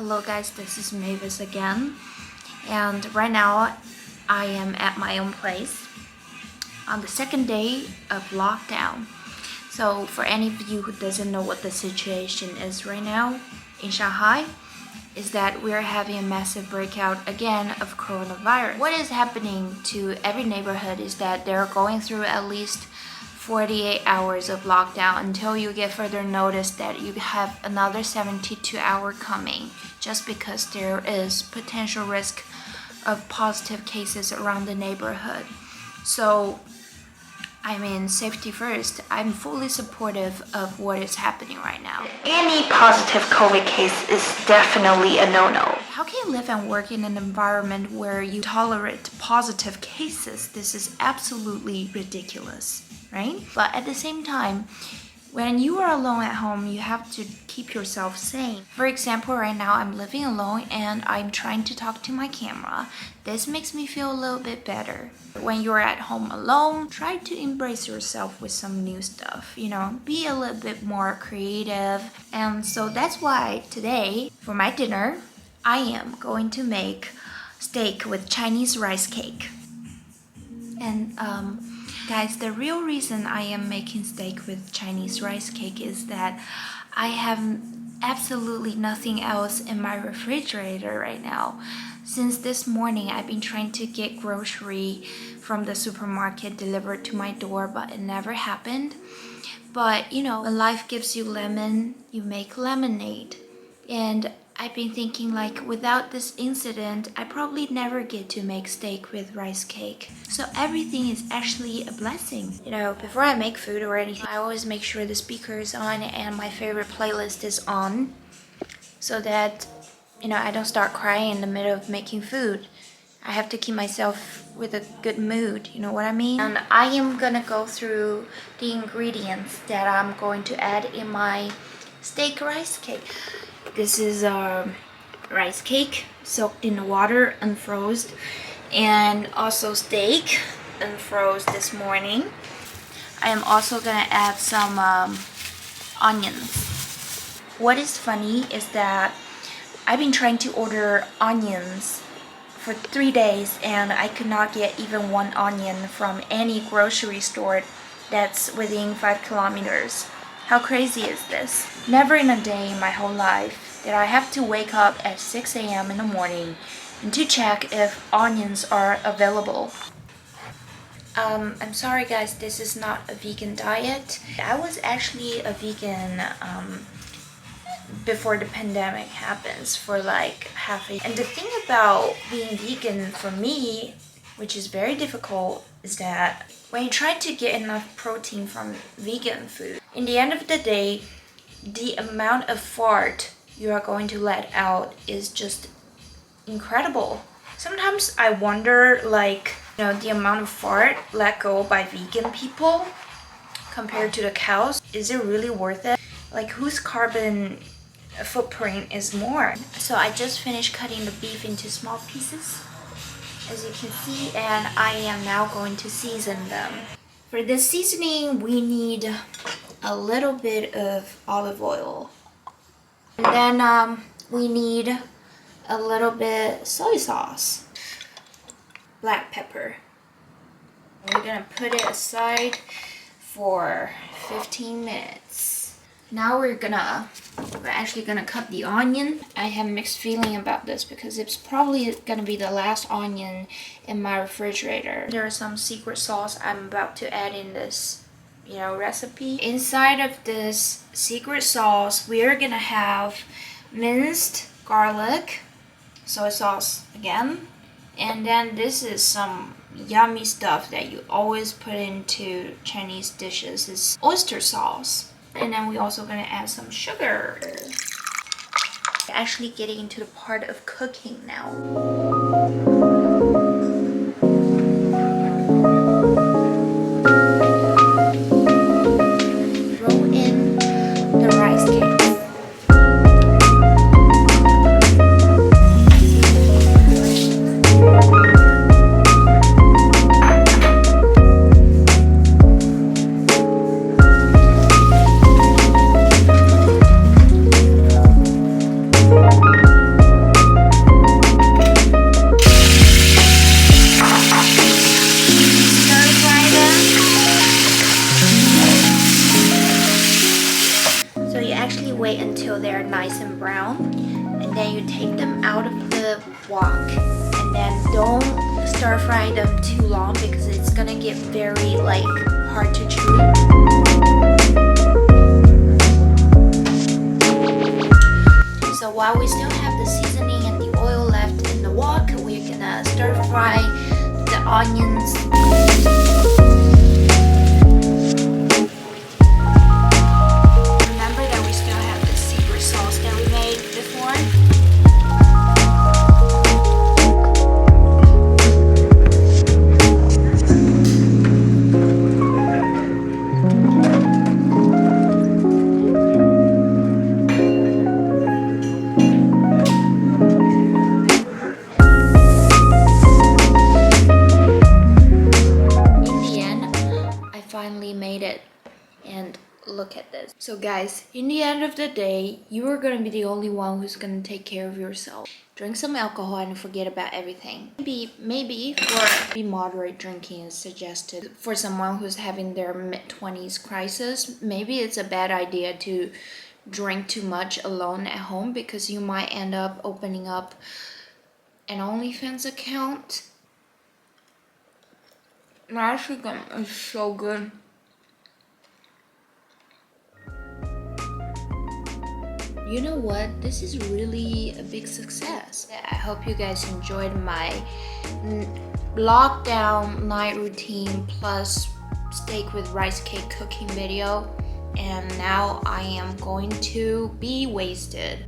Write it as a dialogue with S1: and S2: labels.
S1: Hello guys, this is Mavis again, and right now I am at my own place on the second day of lockdown. So for any of you who doesn't know what the situation is right now in Shanghai, is that we're having a massive breakout again of coronavirus. What is happening to every neighborhood is that they're going through at least 48 hours of lockdown until you get further notice that you have another 72-hour coming, just because there is potential risk of positive cases around the neighborhood. So I mean, safety first. I'm fully supportive of what is happening right now. Any positive COVID case is definitely a no-no. How can you live and work in an environment where you tolerate positive cases? This is absolutely ridiculous, right? But at the same time, when you are alone at home, you have to keep yourself sane. For example, right now I'm living alone and I'm trying to talk to my camera. This makes me feel a little bit better. When you're at home alone, try to embrace yourself with some new stuff, be a little bit more creative. And so that's why today, for my dinner, I am going to make steak with Chinese rice cake. And guys, the real reason I am making steak with Chinese rice cake is that I have absolutely nothing else in my refrigerator right now. Since this morning, I've been trying to get grocery from the supermarket delivered to my door, but it never happened. But when life gives you lemon, you make lemonade. And I've been thinking, like, without this incident, I probably never get to make steak with rice cake. So everything is actually a blessing. Before I make food or anything, I always make sure the speaker is on and my favorite playlist is on, so that I don't start crying in the middle of making food. I have to keep myself with a good mood, you know what I mean? And I am gonna go through the ingredients that I'm going to add in my steak rice cake. This is rice cake soaked in water, unfrozen, and also steak unfrozen this morning. I am also gonna add some onions. What is funny is that I've been trying to order onions for 3 days and I could not get even one onion from any grocery store that's within 5 kilometers. How crazy is this? Never in a day in my whole life did I have to wake up at 6 a.m. in the morning and to check if onions are available. I'm sorry guys, this is not a vegan diet. I was actually a vegan before the pandemic happens for like half a year. And the thing about being vegan for me, which is very difficult, is that when you try to get enough protein from vegan food, in the end of the day, the amount of fart you are going to let out is just incredible. Sometimes I wonder, the amount of fart let go by vegan people compared to the cows. Is it really worth it? Like, whose carbon footprint is more? So I just finished cutting the beef into small pieces, as you can see, and I am now going to season them. For this seasoning, we need a little bit of olive oil, and then we need a little bit soy sauce, black pepper. We're gonna put it aside for 15 minutes. Now we're actually gonna cut the onion. I have mixed feeling about this because it's probably gonna be the last onion in my refrigerator. There is some secret sauce I'm about to add in this, recipe. Inside of this secret sauce, we're gonna have minced garlic, soy sauce again, and then this is some yummy stuff that you always put into Chinese dishes. It's oyster sauce. And then we're also gonna add some sugar. Actually getting into the part of cooking now. Roll in the rice cake. wait until they're nice and brown, and then you take them out of the wok, and then don't stir fry them too long because it's gonna get very like hard to chew. So while we still have the seasoning and the oil left in the wok, we're gonna stir fry the onions. Remember that we still have the secret sauce that we made before. Made it, and look at this. So guys, in the end of the day, you are gonna be the only one who's gonna take care of yourself. Drink some alcohol and forget about everything. Maybe for moderate drinking is suggested for someone who's having their mid-20s crisis. Maybe it's a bad idea to drink too much alone at home because you might end up opening up an OnlyFans account. Rice Caken is so good. You know what? This is really a big success. I hope you guys enjoyed my lockdown night routine plus steak with rice cake cooking video. And now I am going to be wasted.